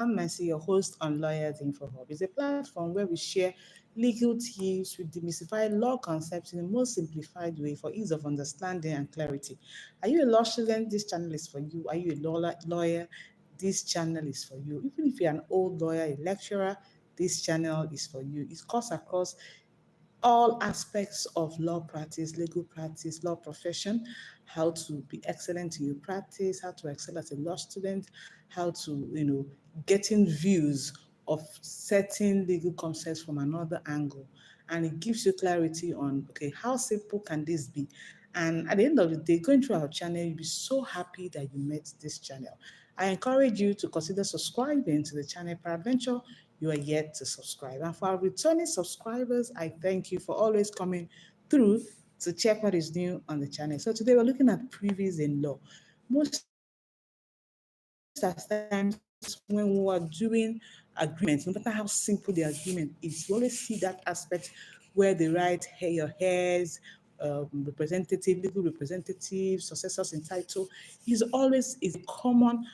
Mercy, your host on Lawyers Info Hub. It's a platform where we share legal tips, we demystify law concepts in the most simplified way for ease of understanding and clarity. Are you a law student? This channel is for you. Are you a lawyer? This channel is for you. Even if you're an old lawyer, a lecturer, this channel is for you. It cuts across all aspects of law practice, legal practice, law profession, how to be excellent in your practice, how to excel as a law student, how to, getting views of certain legal concepts from another angle. And it gives you clarity on, okay, how simple can this be? And at the end of the day, going through our channel, you'll be so happy that you met this channel. I encourage you to consider subscribing to the channel. Peradventure, you are yet to subscribe. And for our returning subscribers, I thank you for always coming through to check what is new on the channel. So today we're looking at privies in law. Most times when we are doing agreements, no matter how simple the agreement is, we always see that aspect where they write, hey, your heirs, representative, legal representative, successors in title, is a common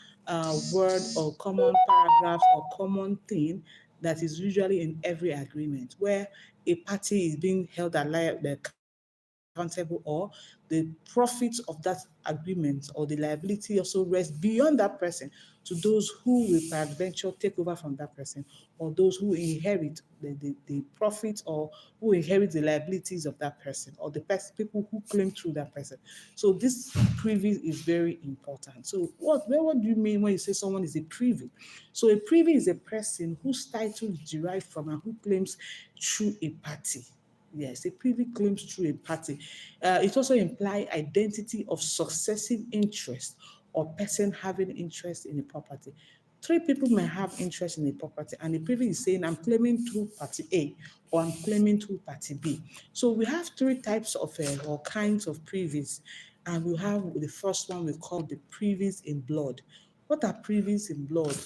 word or common paragraph or common thing that is usually in every agreement where a party is being held accountable, or the profits of that agreement or the liability also rests beyond that person to those who will peradventure take over from that person, or those who inherit the profit, or who inherit the liabilities of that person, or the people who claim through that person. So this privy is very important. So what do you mean when you say someone is a privy? So a privy is a person whose title is derived from and who claims through a party. Yes, a privy claims through a party. It also implies identity of successive interest or person having interest in a property. Three people may have interest in a property, and the privy is saying, I'm claiming through party A or I'm claiming through party B. So we have three types of or kinds of privies, and we have the first one we call the privies in blood. What are privies in blood?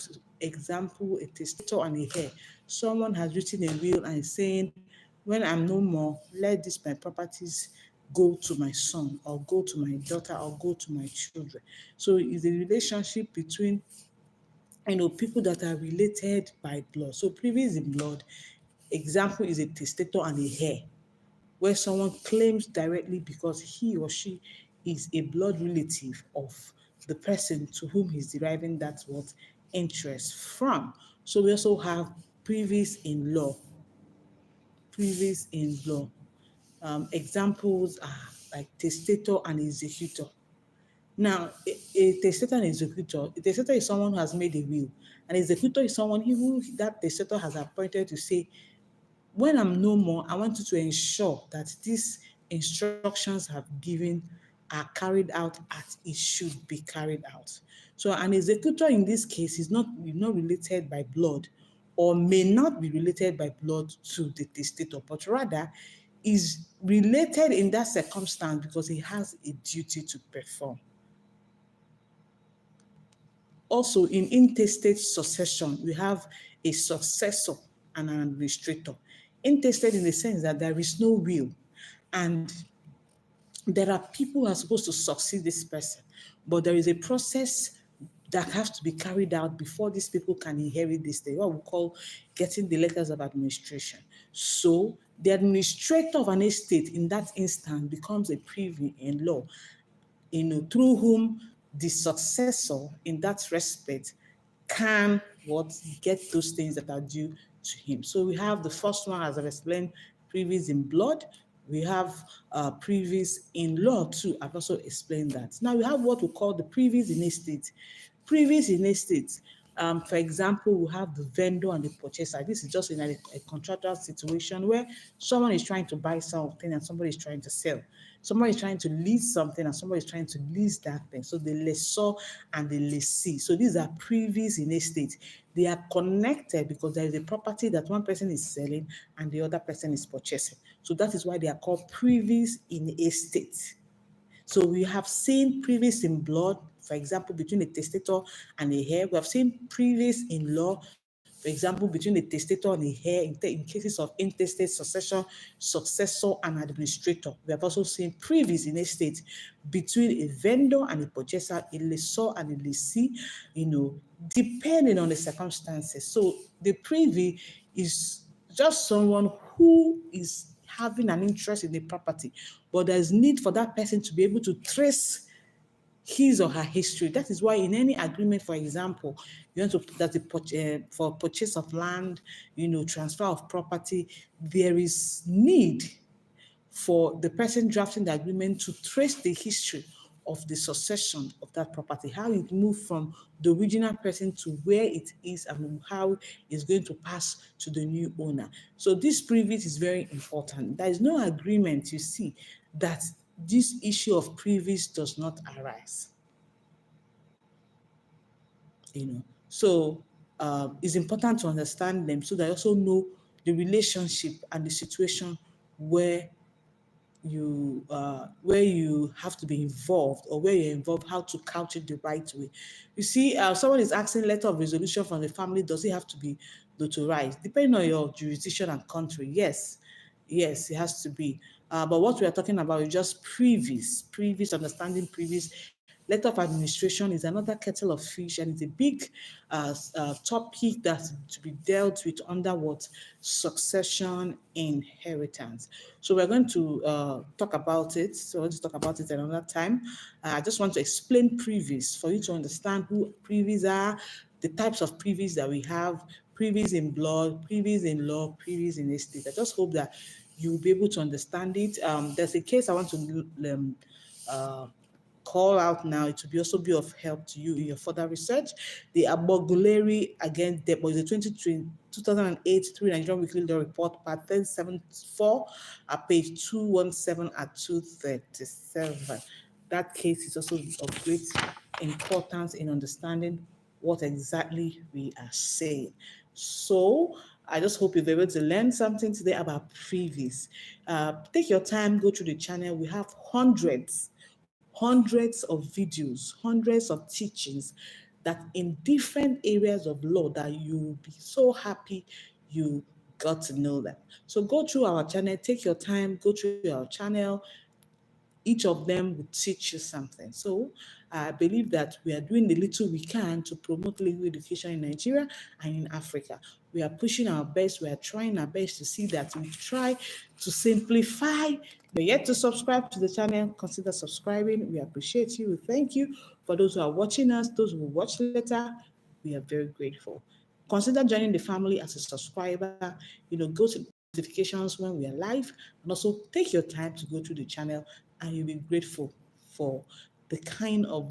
Example, a testator and a heir. Someone has written a will and is saying, when I'm no more, let these my properties go to my son or go to my daughter or go to my children. So it's a relationship between people that are related by blood. So privies in blood, example is a testator and a heir, where someone claims directly because he or she is a blood relative of the person to whom he's deriving that what interest from. So we also have privies in law. Privies in law. Examples are like testator and executor. Now, a testator and executor, a testator is someone who has made a will. An executor is someone who that testator has appointed to say, when I'm no more, I want you to ensure that these instructions have given are carried out as it should be carried out. So an executor in this case is not related by blood, or may not be related by blood to the testator, but rather is related in that circumstance because he has a duty to perform. Also, in intestate succession, we have a successor and an administrator. Intestate in the sense that there is no will, and there are people who are supposed to succeed this person, but there is a process that has to be carried out before these people can inherit this thing, what we call getting the letters of administration. So the administrator of an estate in that instance becomes a privy in law, through whom the successor in that respect can get those things that are due to him. So we have the first one, as I've explained, privies in blood. We have privies in law too. I've also explained that. Now we have what we call the privies in estate. Privies in estate. For example, we have the vendor and the purchaser. This is just in a contractual situation where someone is trying to buy something and somebody is trying to sell. Somebody is trying to lease something and somebody is trying to lease that thing. So the lessor and the lessee. So these are privies in estate. They are connected because there is a property that one person is selling and the other person is purchasing. So that is why they are called privies in estate. So we have seen privies in blood, for example, between a testator and a heir. We have seen privies in law For example, between a testator and a heir in cases of intestate succession, successor and administrator. We have also seen privies in estate between a vendor and a purchaser, a lessor and a lessee, depending on the circumstances. So the privy is just someone who is having an interest in the property, but there's need for that person to be able to trace his or her history. That is why in any agreement, for example, you want to that the for purchase of land, transfer of property, there is need for the person drafting the agreement to trace the history of the succession of that property, how it moved from the original person to where it is and how it's going to pass to the new owner. So this privilege is very important. There is no agreement, you see, that this issue of privilege does not arise. So it's important to understand them so that you also know the relationship and the situation where you have to be involved, or where you're involved, how to couch it the right way. You see, someone is asking letter of resolution from the family, does it have to be notarized? Depending on your jurisdiction and country, yes, it has to be. But what we are talking about is just previous understanding, previous. Letter of administration is another kettle of fish, and it's a big topic that's to be dealt with under what? Succession inheritance. So we're going to talk about it. So let's talk about it another time. I just want to explain previes for you to understand who previes are, the types of previes that we have, previes in blood, previes in law, previes in estate. I just hope that you'll be able to understand it. There's a case I want to uh, call out now. It will also be of help to you in your further research. The Aboguleri against Debt was a 2008 through Nigerian Weekly Law Report, part 1074, page 217 at 237. That case is also of great importance in understanding what exactly we are saying. So I just hope you'll be able to learn something today about previes. Take your time, go through the channel. We have hundreds of videos, hundreds of teachings that in different areas of law that you'll be so happy you got to know them. So go through our channel, take your time, go through our channel. Each of them will teach you something. So I believe that we are doing the little we can to promote legal education in Nigeria and in Africa. We are pushing our best. We are trying our best to see that we try to simplify. But yet to subscribe to the channel, consider subscribing. We appreciate you. We thank you. For those who are watching us, those who will watch later, we are very grateful. Consider joining the family as a subscriber. Go to notifications when we are live, and also take your time to go through the channel, and you'll be grateful for the kind of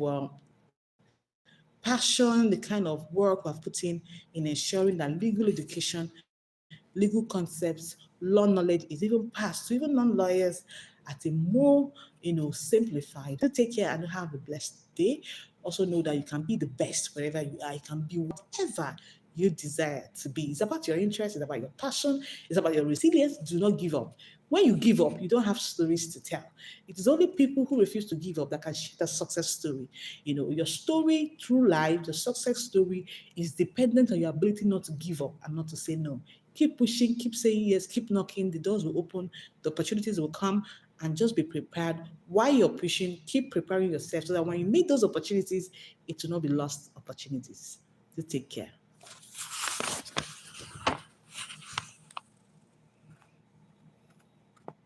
passion, the kind of work we've put in ensuring that legal education, legal concepts, law knowledge is even passed to even non-lawyers at a more, simplified. So take care and have a blessed day. Also know that you can be the best wherever you are. You can be whatever you desire to be. It's about your interest, it's about your passion, it's about your resilience. Do not give up. When you give up, you don't have stories to tell. It is only people who refuse to give up that can share the success story. Your story through life, the success story is dependent on your ability not to give up and not to say no. Keep pushing, keep saying yes, keep knocking. The doors will open, the opportunities will come, and just be prepared. While you're pushing, keep preparing yourself so that when you meet those opportunities, it will not be lost opportunities. So take care.